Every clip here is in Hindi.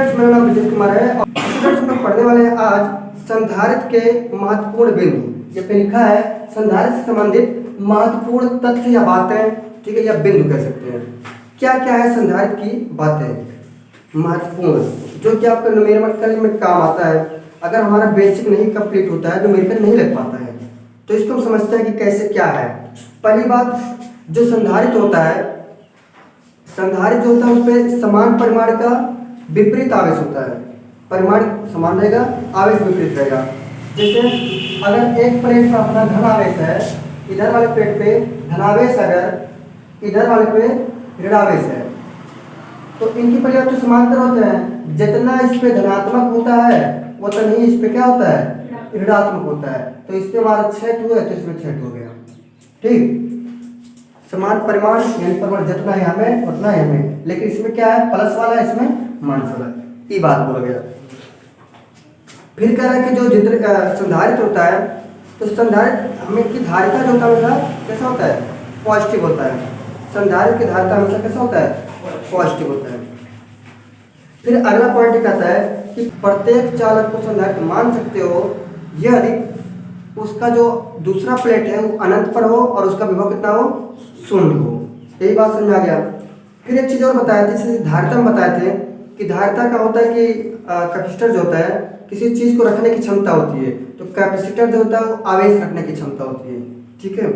स्टूडेंट्स, मेरा नाम विजय कुमार है और स्टूडेंट्स हम लोग पढ़ने वाले हैं आज संधारित्र के महत्वपूर्ण बिंदु। ये पे लिखा है संधारित्र से संबंधित महत्वपूर्ण तथ्य या बातें, ठीक है, या बिंदु कह सकते हैं। क्या क्या है संधारित्र की बातें महत्वपूर्ण, जो कि आपका न्यूमेरिकल में काम आता है। अगर हमारा बेसिक नहीं कंप्लीट होता है, न्यूमेरिकल नहीं लग पाता है, तो इसको हम समझते हैं कि कैसे क्या है। पहली बात, जो संधारित्र होता है, संधारित्र जो होता है उस पर समान परिमाण का विपरीत आवेश होता है। परिमाण समान रहेगा, आवेश विपरीत रहेगा। जैसे अगर एक प्लेट पर अपना धन आवेश है, इधर वाले प्लेट पे धनावेश, अगर इधर वाले पे ऋणावेश है, तो इनकी परिवर्तन समांतर होते हैं। जितना इस पे धनात्मक होता है उतना ही इस पे क्या होता है, ऋणात्मक होता है। तो इस पे हमारा छेद हुआ तो इसमें छेद हो गया। ठीक, समान परिमाण यानी परिमाण जितना है हमें उतना ही हमें, लेकिन इसमें क्या है, प्लस वाला, इसमें माइनस वाला। ये बात बोला गया। फिर कह रहा है कि जो संधारित्र होता है, तो संधारित्र हमें की धारिता जो होता है हमेशा कैसा होता है, पॉजिटिव होता है। संधारित्र की धारिता हमेशा कैसा होता है, पॉजिटिव होता है। फिर अगला पॉइंट कहता है कि प्रत्येक चालक को संधारित्र मान सकते हो यदि उसका जो दूसरा प्लेट है वो अनंत पर हो और उसका विभव कितना हो, शून्य हो। यही बात समझ में आ गया। फिर एक चीज और बताया थी, जैसे धारिता में बताए थे कि धारिता का होता है कि कैपेसिटर जो होता है किसी चीज को रखने की क्षमता होती है, तो कैपेसिटर जो होता है वो आवेश रखने की क्षमता होती है। ठीक है,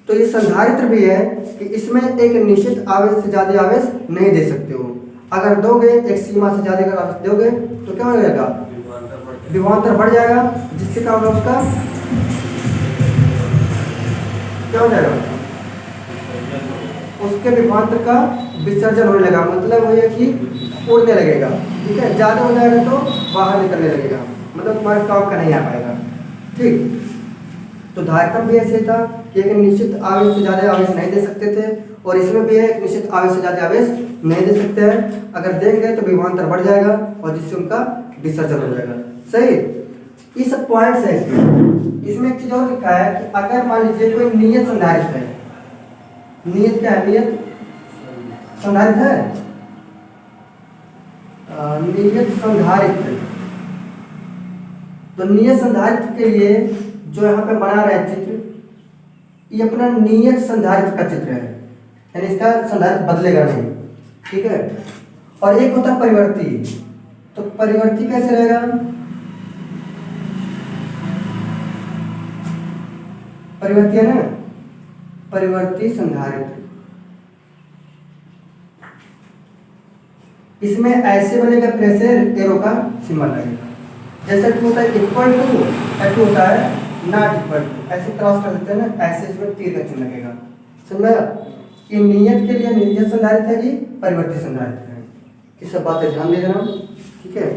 तो ये संधारित्र भी है कि इसमें एक निश्चित आवेश से ज्यादा आवेश नहीं दे सकते हो। अगर दोगे, एक सीमा से ज्यादा अगर आवेश दोगे तो क्या हो जाएगा, विभवांतर बढ़ जाएगा, जिससे क्या होगा, उसका क्या हो जाएगा, उसके विभवांतर का विसर्जन होने लगा। मतलब वो ये कि उड़ने लगेगा। ठीक है, ज़्यादा हो जाएगा तो बाहर निकलने लगेगा, मतलब तुम्हारे काम का नहीं आ पाएगा। ठीक, तो धारिता भी ऐसे था कि एक निश्चित आवेश से ज़्यादा आवेश नहीं दे सकते थे, और इसमें भी एक निश्चित आवेश से ज़्यादा आवेश नहीं दे सकते हैं। अगर देंगे तो विभवांतर बढ़ जाएगा और जिससे उनका विसर्जन हो जाएगा। सही, ये सब पॉइंट्स है इसमें एक चीज़ और लिखा है कि अगर मान लीजिए कोई नियत संधारित्र है, नियत क्या है, नियत संधारित्र है, नियत संधारित्र। तो नियत संधारित्र के लिए जो यहाँ पे बना रहे हैं चित्र, ये अपना नियत संधारित्र का चित्र है, यानी इसका संधारित्र बदलेगा नहीं। ठीक है, और एक होता है परिवर्ती। तो परिवर्ती कैसे रहेगा, परिवर्ती है ना, परिवर्ती संधारित्र। इसमें ऐसे बनेगा, प्रेशर एरो का सिंबल लगेगा। जैसा कि होता है इक्वल टू, ऐसे होता है नॉट इक्वल टू, ऐसे क्रॉस कर देते हैं ना, ऐसे इसमें तीर का चिन्ह लगेगा। समझा, कि नियत के लिए नियत संधारित्र है, कि परिवर्ती संधारित्र है। ये सब बातें ध्यान दे देना। ठीक है,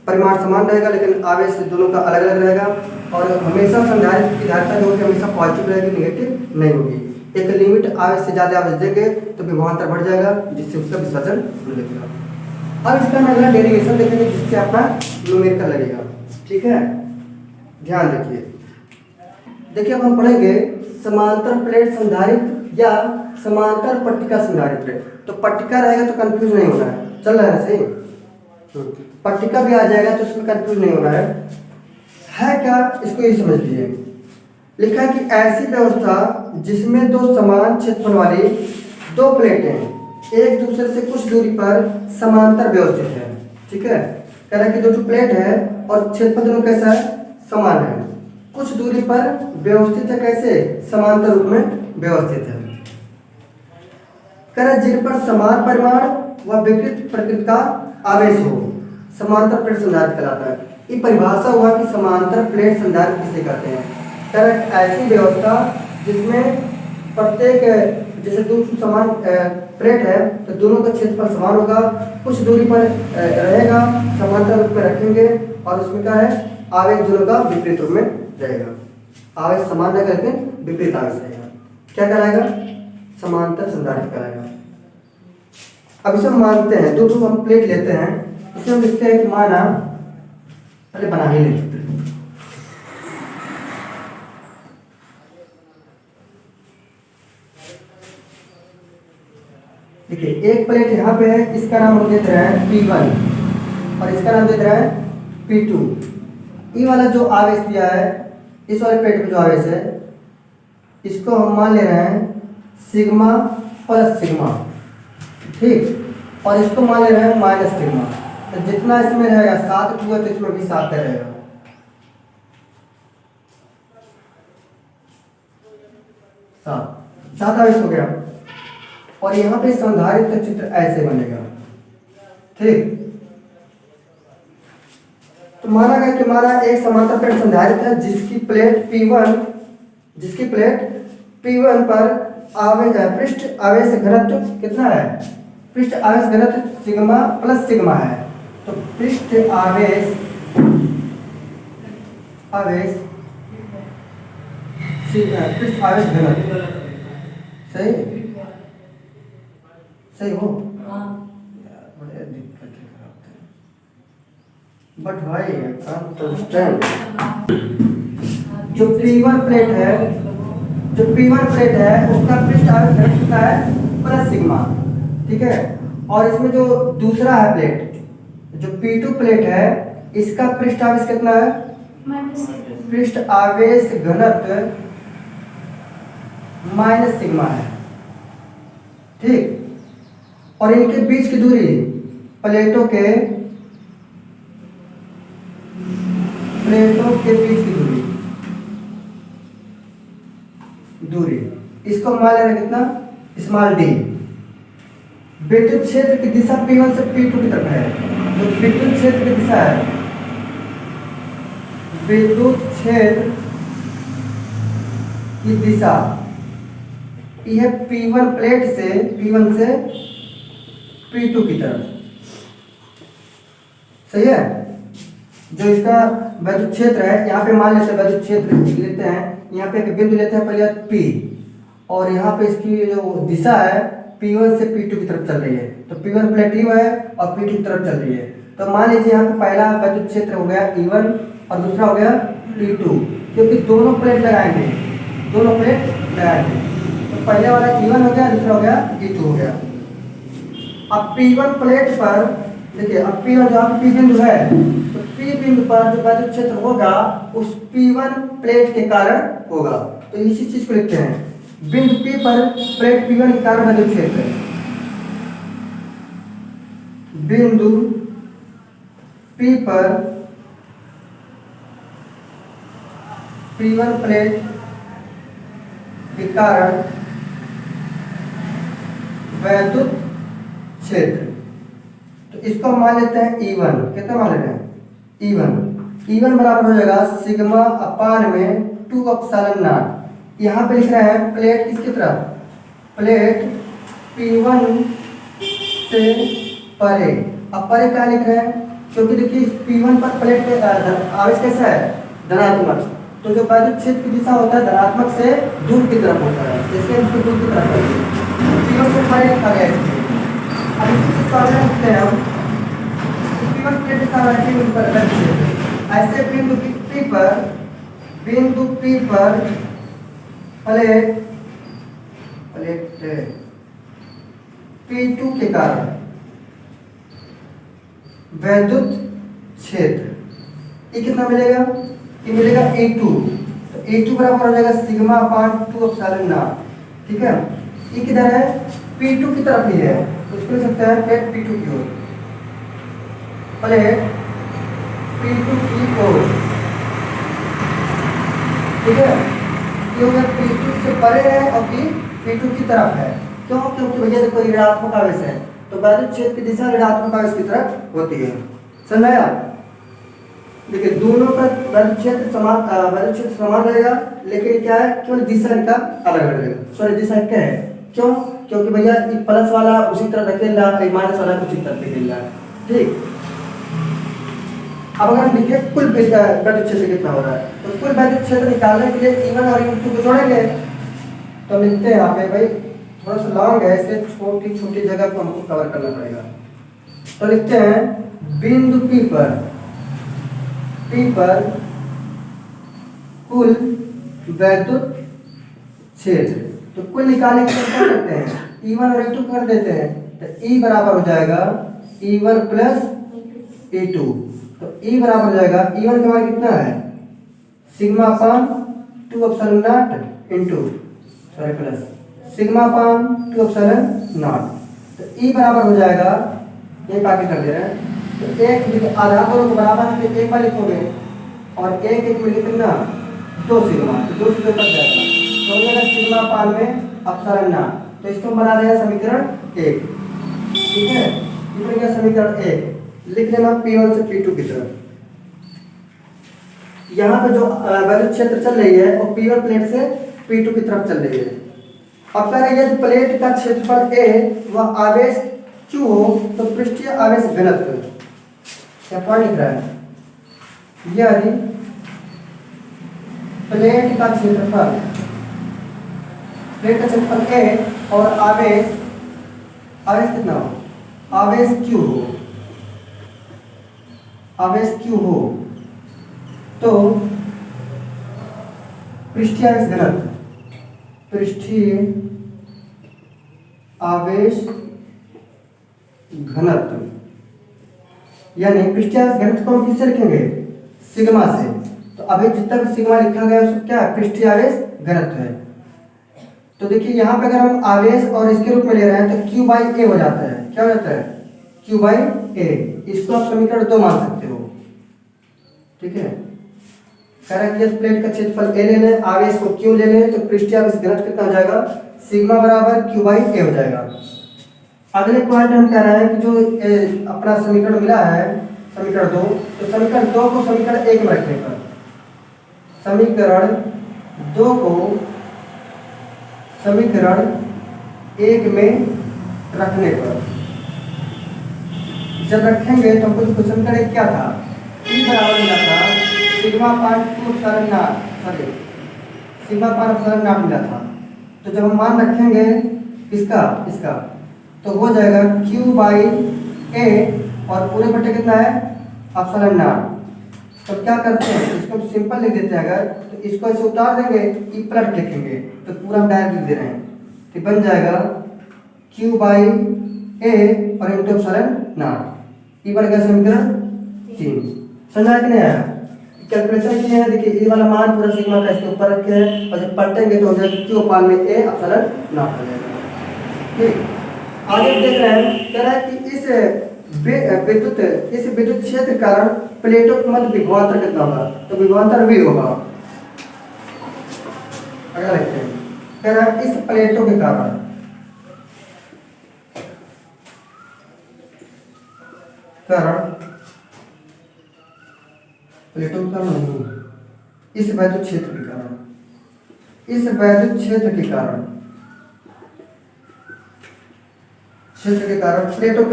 परिमाण समान रहेगा लेकिन आवेश दोनों का अलग अलग रहेगा, और हमेशा संधारित्र की धारिता जो होगी हमेशा पॉजिटिव रहेगी, नेगेटिव नहीं होगी। एक लिमिट आवेश से ज़्यादा आवेश देंगे तो विभवांतर बढ़ जाएगा, जिससे उसका विसर्जन हो जाएगा। अब इसका अगला डेरिवेशन देखेंगे, जिससे अपना न्यूमेरिकल लगेगा। ठीक है, ध्यान रखिए। देखिए अब हम पढ़ेंगे समांतर प्लेट संधारित्र या समांतर पट्टिका संधारित्र। तो पट्टिका रहेगा तो कंफ्यूज नहीं होना है, चल रहा है सही। पट्टिका भी आ जाएगा तो उसमें कंफ्यूज नहीं होना है क्या, इसको ये समझ लीजिए। लिखा है कि ऐसी व्यवस्था जिसमें दो समान क्षेत्रफल वाली दो प्लेटें एक दूसरे से कुछ दूरी पर समांतर व्यवस्थित है। ठीक है, कह रहा है कि जो प्लेट है और क्षेत्रफल दोनों कैसा है, समान है, कुछ दूरी पर व्यवस्थित है। कैसे, समांतर रूप में व्यवस्थित है। कह रहा है जिन पर समान परिमाण व विकृत प्रकृति का आवेश हो, समांतर प्लेट संधारित्र कहलाता है। ये परिभाषा हुआ कि समांतर प्लेट संधारित्र किसे कहते हैं। कह रहा है ऐसी व्यवस्था जिसमें प्रत्येक, जैसे दो समान प्लेट है तो दोनों का क्षेत्रफल समान होगा, कुछ दूरी पर रहेगा, समांतर रूप में रखेंगे, और उसमें क्या है, आवेश दोनों का विपरीत रूप में रहेगा। आवेश समान रहेगा लेकिन विपरीत आवेश रहेगा। क्या कहलाएगा, समांतर संधारित्र कहलाएगा। अब इसे हम मानते हैं, दो हम प्लेट लेते हैं, इसे हम लिखते हैं कि माना, पहले बना ही लेते हैं। देखिए एक प्लेट यहाँ पे है, इसका नाम हम देते हैं P1, और इसका नाम दे रहा है P2। ई वाला जो आवेश दिया है, इस वाले प्लेट में जो आवेश है, इसको हम मान ले रहे हैं सिग्मा प्लस सिग्मा, ठीक, और इसको मान ले रहे हैं माइनस सिग्मा। तो जितना इसमें रहेगा 7 हुआ तो इसमें भी 7 रहेगा। सात आवेश हो गया। और यहाँ पे संधारित्र का चित्र ऐसे बनेगा, ठीक। तो माना गया कि हमारा एक समांतर प्लेट संधारित्र है जिसकी प्लेट P1 पर आवेश है, पृष्ठ आवेश घनत्व कितना है? पृष्ठ आवेश घनत्व सिग्मा प्लस सिग्मा है। तो पृष्ठ आवेश घनत्व सही हो। बड़े दिक्कत है बट भाई जो P1 प्लेट है उसका पृष्ठ आवेश घनत्व कितना है? प्लस सिग्मा, ठीक है। और इसमें जो दूसरा है प्लेट, जो P2 प्लेट है, इसका पृष्ठ आवेश कितना है? पृष्ठ आवेश घनत्व माइनस सिग्मा है, ठीक। और इनके बीच की दूरी, प्लेटों के बीच की दूरी इसको मान लेना कितना? Small D. विद्युत क्षेत्र की दिशा P1 से P2 की तरफ है। तो विद्युत क्षेत्र की दिशा है, विद्युत क्षेत्र की दिशा यह P1 प्लेट से P2 की तरफ, सही है। जो इसका विद्युत क्षेत्र है, यहाँ पे मान लेते हैं विद्युत क्षेत्र लेते हैं, यहाँ पे एक बिंदु लेते हैं पहले P, और यहाँ पे इसकी जो दिशा है P1 से P2 की तरफ चल रही है। तो P1 प्लेट U है और P2 की तरफ चल रही है। तो मान लीजिए यहाँ पे पहला विद्युत क्षेत्र हो गया E1 और दूसरा हो गया P2, क्योंकि दोनों प्लेट लगाएंगे। तो पहले वाला E1 हो गया, दूसरा हो गया E2 हो गया। अब P1 प्लेट पर देखिए, अब P1 जहाँ पे P बिंदु है, तो P बिंदु पर जो विद्युत क्षेत्र होगा उस P1 प्लेट के कारण होगा। तो इसी चीज को लिखते हैं, बिंदु P पर प्लेट P1 के कारण विद्युत क्षेत्र है। बिंदु P पर P1 प्लेट के कारण विद्युत क्षेत्र। तो इसको मान लेते हैं E1। कितना मान लेते हैं? E1 बराबर हो जाएगा सिग्मा अपान में 2 एप्सिलॉन नॉट। यहाँ पे लिख रहे हैं प्लेट किसकी तरफ? प्लेट P1 से परे। अब परे क्या लिख रहे हैं? क्योंकि देखिए P1 पर प्लेट पे आवेश कैसा है? धनात्मक। तो जो विद्युत क्षेत्र की दिशा होता है धनात्मक से दूर की तरफ होता है, इसलिए इसको दूर की तरफ P1 से परे लिखा गया है। अब इसी चीज को आगे लिखते हैं हम, P1 प्लेट लिखा हुआ है P1 पर विद्युत क्षेत्र। ऐसे बिंदु P पर प्लेट P2 के कारण विद्युत क्षेत्र ये कितना मिलेगा? ये मिलेगा E2। तो E2 बराबर हो जाएगा सिग्मा अपान 2 एप्सिलॉन नॉट, ठीक है। ये किधर है? P2 की तरफ ही है, तो इसको लिख सकते हैं प्लेट P2 की ओर, प्लेट P2 की ओर, ठीक है। ये P2 से परे है और P2 की तरफ है। क्यों? क्योंकि भैया देखो ऋणात्मक आवेश है, तो विद्युत क्षेत्र की दिशा ऋणात्मक आवेश की तरफ होती है। समझाया? देखिए दोनों का विद्युत क्षेत्र समान रहेगा, लेकिन क्या है, केवल दिशा इनका अलग रहेगा। सॉरी, दिशा क्या है? क्यों? क्योंकि भैया ये प्लस वाला उसी तरफ धकेल रहा है, माइनस वाला उसी तरफ धकेल रहा है, ठीक। अब अगर हम देखिए कुल विद्युत क्षेत्र कितना हो रहा है, तो कुल विद्युत क्षेत्र निकालने के लिए E1 और E2 को जोड़ेंगे। तो लिखते हैं यहाँ पे, भाई थोड़ा सा लॉन्ग है, इसलिए छोटी छोटी जगह को हमको कवर करना पड़ेगा। तो लिखते हैं बिंदु P पर कुल विद्युत क्षेत्र। तो कुल निकालने के लिए क्या करते हैं? E1 और E2 कर देते हैं। तो E बराबर हो जाएगा E1 प्लस E2। तो E बराबर हो जाएगा E1 का मान कितना है sigma upon 2 epsilon naught into sorry plus sigma upon 2 epsilon not. तो E बराबर हो जाएगा एक आगे कर दे रहे हैं तो एक देखिए आधा दोनों को बराबर है तो एक बार लिखोगे और एक में कितना 2 सिग्मा तो 2 से 2 कट जाएगा तो हो जाएगा सिग्मा अपान में एप्सिलॉन नॉट। तो इसको बना रहे हैं समीकरण 1। ठीक है ये बन गया समीकरण 1। लिख लेना P1 से P2 की तरफ। यहाँ पे जो वैद्युत क्षेत्र चल रही है वो P1 प्लेट से P2 की तरफ चल रही है। अब कह रहे हैं यदि प्लेट का क्षेत्रफल A वह आवेश Q हो तो पृष्ठीय आवेश घनत्व क्या पॉइंट लिख रहा है यदि प्लेट का क्षेत्रफल A और आवेश कितना हो आवेश Q हो तो पृष्ठीय आवेश घनत्व यानी पृष्ठीय आवेश घनत्व को हम किससे लिखेंगे सिग्मा से। तो अभी जितना भी सिग्मा लिखा गया है उसको क्या है पृष्ठीय आवेश घनत्व है। तो देखिए यहाँ पे अगर हम आवेश और इसके रूप में ले रहे हैं तो Q बाई A हो जाता है। क्या हो जाता है Q बाई A। इसको आप समीकरण 2 मान सकते हो। ठीक है कह रहा है कि यदि प्लेट का क्षेत्रफल A ले लें आवेश को Q ले लें तो पृष्ठीय आवेश घनत्व कितना हो जाएगा सिग्मा बराबर Q बाई A हो जाएगा। अगले पॉइंट हम कह रहे हैं कि जो अपना समीकरण मिला है समीकरण 2 तो समीकरण 2 को समीकरण 1 में रखने पर समीकरण 2 को समीकरण 1 में रखने पर जब रखेंगे तो हमको क्वेश्चन करें क्या था E बराबर मिला था सिग्मा पान 2 एप्सिलॉन नॉट सॉरी सिग्मा पान एप्सिलॉन नॉट मिला था। तो जब हम मान रखेंगे इसका तो हो जाएगा Q बाई A और पूरे बटे कितना है एप्सिलॉन नॉट। तो क्या करते हैं इसको हम सिंपल लिख देते हैं अगर तो इसको ऐसे उतार देंगे E प्लस लिखेंगे तो पूरा हम डायरेक्ट लिख दे रहे हैं तो बन जाएगा Q बाई A और इंटू एप्सिलॉन नॉट। E बन गया समीकरण 3। समझा कि नहीं आया कैलकुलेशन किए हैं देखिए ये वाला मान पूरा सिग्मा का इसके ऊपर रखे हैं और जब पलटेंगे तो हो जाएगा Q अपान में A एप्सिलॉन नॉट हो जाएगा। ठीक आगे देख रहे हैं कह रहा है कि इस विद्युत क्षेत्र के कारण प्लेटों के मध्य विभवांतर कितना होगा तो विभवांतर V होगा। अगला देखते हैं कह रहा है इस प्लेटों के कारण प्लेटों के कारण नहीं इस वैद्युत क्षेत्र के कारण प्लेटों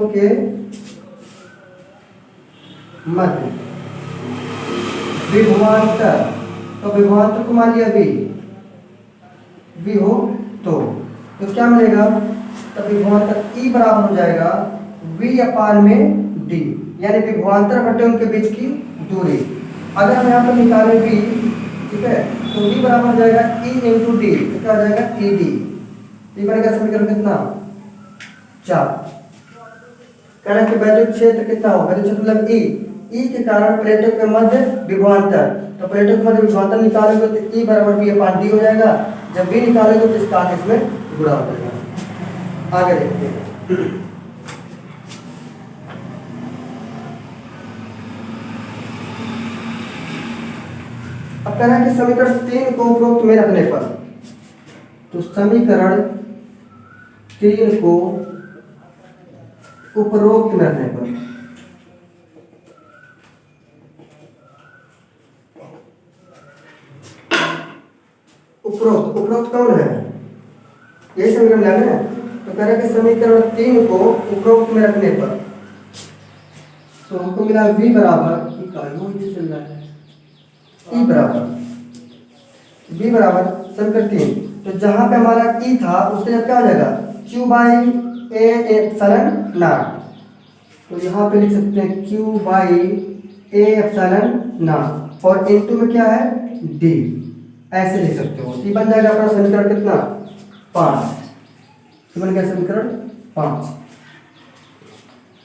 के मध्य विभवांतर तो विभवांतर को मान लिया V हो तो क्या मिलेगा तो विभवांतर E बराबर हो जाएगा V अपान में D यानी विभवांतर बटे उनके बीच की दूरी। अगर हम यहाँ पर निकालें V ठीक है तो V बराबर हो जाएगा E इंटू D तो क्या हो जाएगा ED। ये बनेगा समीकरण कितना 4। कह रहा है कि वैद्युत क्षेत्र कितना हो वैद्युत क्षेत्र मतलब E के कारण प्लेटों के मध्य विभवांतर तो प्लेटों के मध्य विभवांतर निकालेंगे तो E बराबर V अपान D हो जाएगा। जब V निकालेंगे तो इसका आगे इसमें गुणा हो जाएगा। आगे देखते हैं अब कह रहा है कि समीकरण 3 को उपरोक्त में रखने पर तो समीकरण 3 को उपरोक्त में रखने पर उपरोक्त कौन है यही समीकरण लेना है। तो कह रहा है कि समीकरण 3 को उपरोक्त में रखने पर तो हमको मिला V बराबर चल रहा है E बराबर समीकरण 3 तो जहां पे हमारा E था उसके जब क्या हो जाएगा Q by A epsilon not. तो यहाँ पे लिख सकते हैं Q by A epsilon not और इनटू में क्या है D ऐसे लिख सकते हो। ये बन जाएगा अपना समीकरण कितना 5। बन गया समीकरण 5।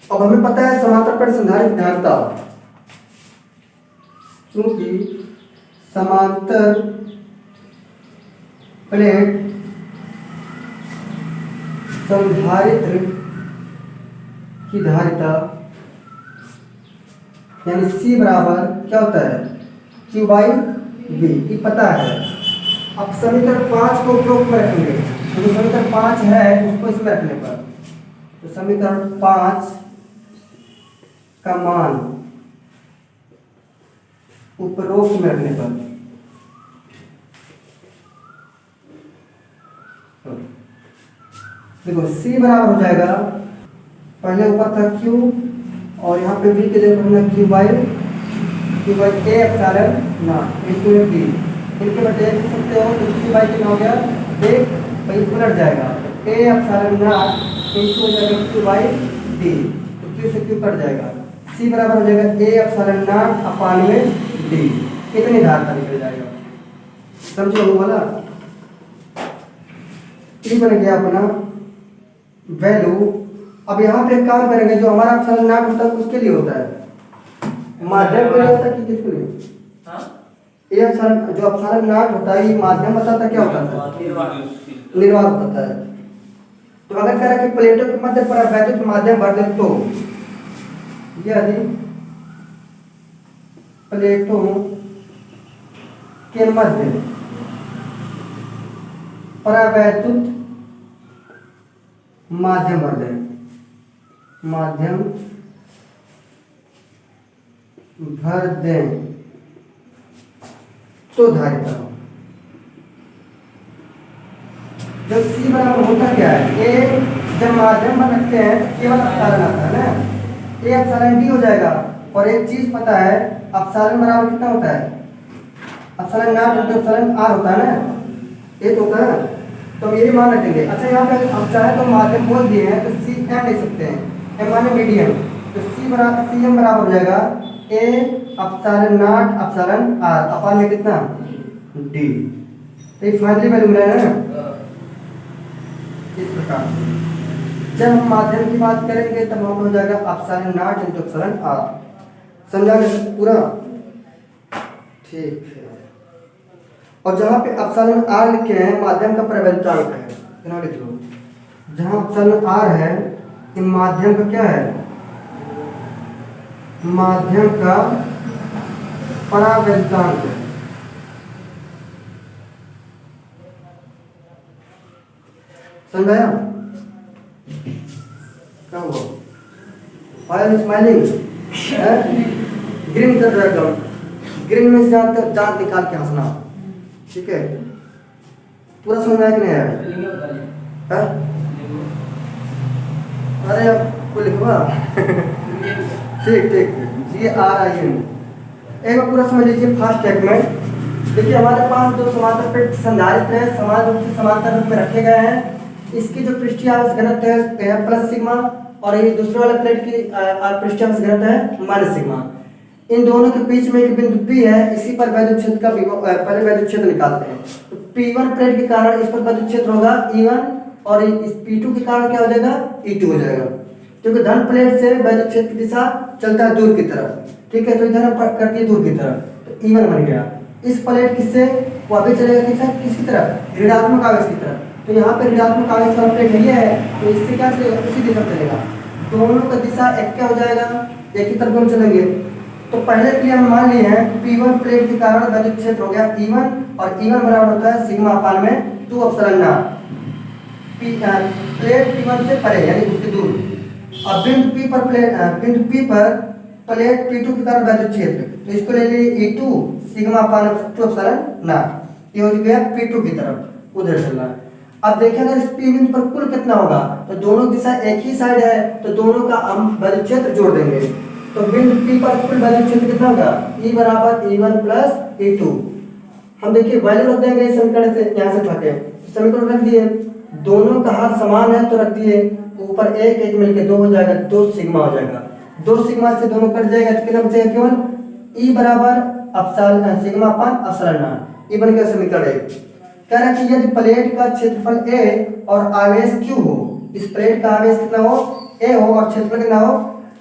अब हमें पता है समांतर प्लेट संधारित्र धारिता, क्योंकि समांतर प्लेट संधारित्र की धारिता यानी C बराबर क्या होता है, Q बाई V, ये पता है। अब समीकरण 5 को उपयोग में रखेंगे, तो जो समीकरण 5 है उसको इसमें रखने पर, तो समीकरण 5 का मान उपरोक्त में रखने पर देखो C बराबर हो जाएगा, पहले ऊपर था Q और यहाँ पे V के जगह हमने Q by A epsilon naught into D, इनके बटे लिख सकते हो, तो Q बाई कितना हो गया, एक भाई उलट जाएगा, A एप्सिलॉन नॉट इनटू हो जाएगा Q बाई डी, तो Q से Q कट जाएगा, C बराबर हो जाएगा A एप्सिलॉन नॉट अपान में डी, इतनी धारिता निकल जाएगा। समझो वो वाला, ये बन गया अपना वैल्यू। अब यहाँ पे काम करेंगे, जो हमारा एप्सिलॉन नॉट होता है उसके लिए होता है, माध्यम के लिए होता है कि किसके लिए, ये एप्सिलॉन जो एप्सिलॉन नॉट होता है ये माध्यम बताता है, क्या होता है, निर्वात होता है। तो अगर कह रहा है कि प्लेटों के मध्य परावैद्युत माध्यम भर दे, तो यदि प्लेटों के मध्य परावैद्युत माध्यम भर दें, माध्यम भर दें तो धारिता, जब C बराबर होता क्या है, A जब माध्यम में रखते हैं तो केवल एप्सिलॉन आता है ना, A एप्सिलॉन D हो जाएगा। और एक चीज पता है, एप्सिलॉन बराबर कितना होता है, epsilon not into epsilon R होता है ना, ये तो होता है, तो हम ये मान रखेंगे। अच्छा यहाँ पे हम चाहे तो माध्यम बोल दिए हैं तो CM ले सकते हैं, M माने मीडियम, तो CM बराबर हो जाएगा A epsilon naught epsilon R अपान में कितना D, तो ये फाइनली वैल्यू मिला है ना। इस प्रकार जब हम माध्यम की बात करेंगे तब हम हो जाएगा epsilon not into epsilon R। समझा गया पूरा, ठीक है। और जहाँ पे एप्सिलॉन R लिखे हैं माध्यम का प्रवैद्युतांक है, इतना लिख लो, जहाँ एप्सिलॉन R है कि माध्यम का क्या है, माध्यम का परावैद्युतांक है। समझाया क्या हुआ, व्हाई स्माइलिंग, ग्रीन कर रहा है, ग्रीन में से दांत निकाल के हंसना, ठीक है, पूरा समझ आया कि नहीं आया, अरे आपको लिखवा ठीक ठीक, GRIN एक बार पूरा समझ लीजिए। फास्ट चेक में देखिए हमारे पास दो समांतर प्लेट संधारित्र है, समान रूप से समांतर रूप में रखे गए हैं। इसकी जो पृष्ठीय आवेश घनत्व है प्लस सिग्मा, और ये दूसरे वाले प्लेट की पृष्ठीय आवेश घनत्व है माइनस सिग्मा। इन दोनों के बीच में एक बिंदु P है, इसी पर वैद्युत क्षेत्र का पहले वैद्युत क्षेत्र निकालते हैं। तो P1 प्लेट के कारण इस पर वैद्युत क्षेत्र होगा E1, और इस P2 के कारण क्या हो जाएगा, E2 हो जाएगा, क्योंकि धन प्लेट से वैद्युत क्षेत्र की दिशा चलता है दूर की तरफ, ठीक है, तो इधर करती है दूर की तरफ, तो E1 बन गया। इस प्लेट किससे वो अभी चलेगा किसकी तरफ, ऋणात्मक आवेश की तरफ, तो यहाँ पे ऋणात्मक आवेश वाला प्लेट है, तो इससे क्या चलेगा, उसी दिशा चलेगा, दोनों का दिशा एक क्या हो जाएगा, एक ही तरफ दोनों चलेंगे। तो पहले के लिए हम मान लिए हैं P1 प्लेट के कारण वैद्युत क्षेत्र हो गया E1, और E1 बराबर होता है सिग्मा अपान में 2 एप्सिलॉन नॉट, प्लेट P1 से परे यानी उसके दूर, और बिंदु P पर प्लेट P2 के कारण वैद्युत क्षेत्र, तो इसको ले लिए E2 sigma upon 2 epsilon not, ये हो गया P2 की तरफ उधर चल रहा है। अब देखें अगर इस P बिंदु पर कुल कितना होगा, तो दोनों दिशा एक ही साइड है, तो दोनों का हम वैद्युत क्षेत्र जोड़ देंगे, तो बिंदु P पर कुल वैद्युत क्षेत्र कितना होगा, E बराबर E1 प्लस E2। हम देखिए वैल्यू रख देंगे इस समीकरण से, यहाँ से उठाते हैं, समीकरण रख दिए, दोनों का हार समान है तो रख दिए, ऊपर एक एक मिलके 2 हो जाएगा, 2 सिग्मा हो जाएगा, 2 सिग्मा से दोनों कट जाएगा, तो कितना बचेगा केवल E बराबर epsilon sigma upon epsilon not, ये बन गया समीकरण 1। कह रहा है कि यदि प्लेट का क्षेत्रफल A और आवेश Q हो, इस प्लेट का आवेश कितना हो A हो और क्षेत्रफल कितना हो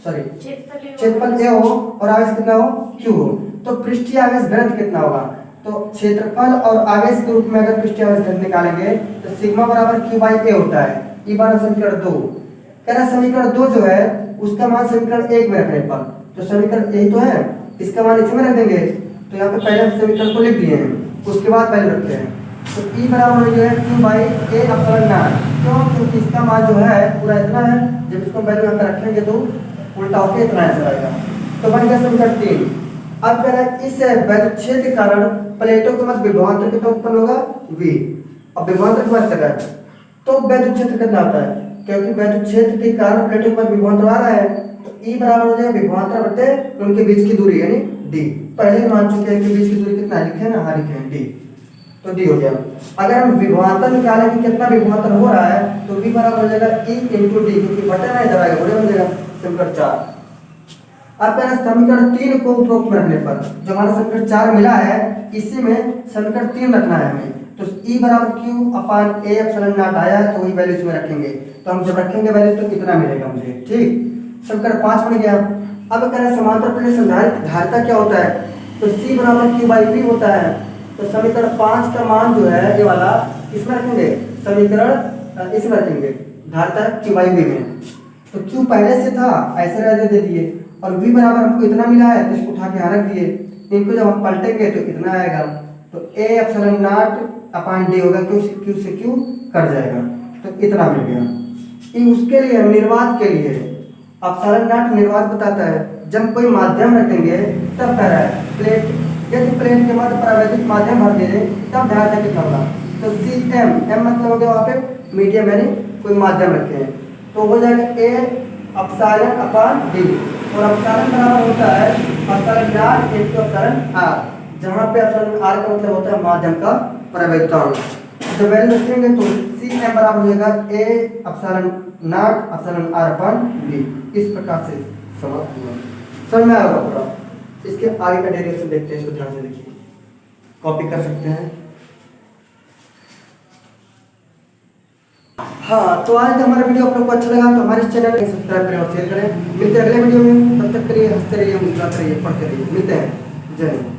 सॉरी क्षेत्रफल ए हो और आवेश कितना हो क्यू हो, तो पृष्ठीय आवेश घनत्व कितना होगा? तो क्षेत्रफल और आवेश के रूप में अगर पृष्ठीय आवेश घनत्व निकालेंगे तो सिग्मा बराबर क्यू बाई ए होता है। ये बार समीकरण 2 कह रहा समीकरण 2 जो है उसका मान समीकरण 1 में रखने पर, तो समीकरण यही तो है, इसका मान इसमें रख देंगे। तो यहाँ पे पहले समीकरण को लिख दिए हैं, उसके बाद वैल्यू रखते हैं। तो ई बराबर जो है क्यू बाई ए अपसरण ना, क्यों? क्योंकि इसका मान जो है पूरा इतना है, जब इसको वैल्यू यहाँ पे रखेंगे तो उल्टा होकर इतना आंसर आएगा। तो बन गया समीकरण 3। अब कह रहा है इस वैद्युच्छेद के कारण प्लेटों के मध्य विभवांतर कितना उत्पन्न होगा? v। अब विभवांतर की बात कर रहा है तो वैद्युच्छेद कितना आता है? क्योंकि वैद्युच्छेद के कारण प्लेटों के मध्य विभवांतर आ रहा है, तो E बराबर हो जाएगा विभवांतर बटे उनके बीच की दूरी यानी d। पहले मान चुके हैं कि बीच की दूरी कितना लिखे हैं ना, हाँ लिखे हैं d, तो d हो गया। अगर हम विभवांतर निकालें कि कितना विभवांतर हो रहा है तो v बराबर हो जाएगा E इंटू डी, क्योंकि बटे ना इधर आएगा, बड़े हो जाएगा समीकरण 4। अब पहले समीकरण 3 को उपरोक्त में रखने पर जो हमारा समीकरण 4 मिला है इसी में समीकरण 3 रखना है हमें। तो E बराबर Q upon A epsilon not आया है तो वही वैल्यू इसमें रखेंगे, तो हम जब रखेंगे वैल्यू तो कितना मिलेगा मुझे, ठीक। समीकरण 5 बन गया। अब कह रहे हैं समांतर प्लेट संधारित्र धारिता क्या होता है? तो C बराबर Q बाई V होता है। तो समीकरण 5 का मान जो है ये वाला किसमें रखेंगे? समीकरण इसमें रखेंगे, धारिता Q बाई V में। तो Q पहले से था ऐसे रहने दे दिए और V बराबर हमको इतना मिला है तो इसको उठा के यहाँ रख दिए। इनको जब हम पलटेंगे तो इतना आएगा, तो A epsilon not upon D होगा, Q से Q कट जाएगा, तो इतना मिल गया। ये उसके लिए निर्वात के लिए एप्सिलॉन नॉट निर्वात बताता है, जब कोई माध्यम रखेंगे तब कह रहा है प्लेट, यदि प्लेट के मध्य प्रावैधिक माध्यम भर दे तब धारिता कितना होगा? तो CM, M मतलब हो गया वहाँ पे मीडियम यानी कोई माध्यम रखे हैं, तो हो जाएगा A एप्सिलॉन अपान डी, और एप्सिलॉन बराबर होता है epsilon naught into epsilon R, जहाँ पे एप्सिलॉन आर का मतलब होता है माध्यम का प्रवेगता होना। जब वैल्यू रखेंगे तो CM बराबर हो जाएगा A epsilon naught epsilon R upon D. इस प्रकार से समाप्त हुआ। समझ में आया होगा पूरा? इसके आगे का डेरिवेशन देखते हैं, इसको ध्यान से देखिए, कॉपी कर सकते हैं। हाँ, तो आज हमारा वीडियो आप लोग को अच्छा लगा तो हमारे चैनल को सब्सक्राइब करें और शेयर करें। मिलते हैं अगले वीडियो में, तब तक के लिए हंसते रहिए, मुस्कुराते रहिए, पढ़ते रहिए। मिलते हैं, जय हिंद।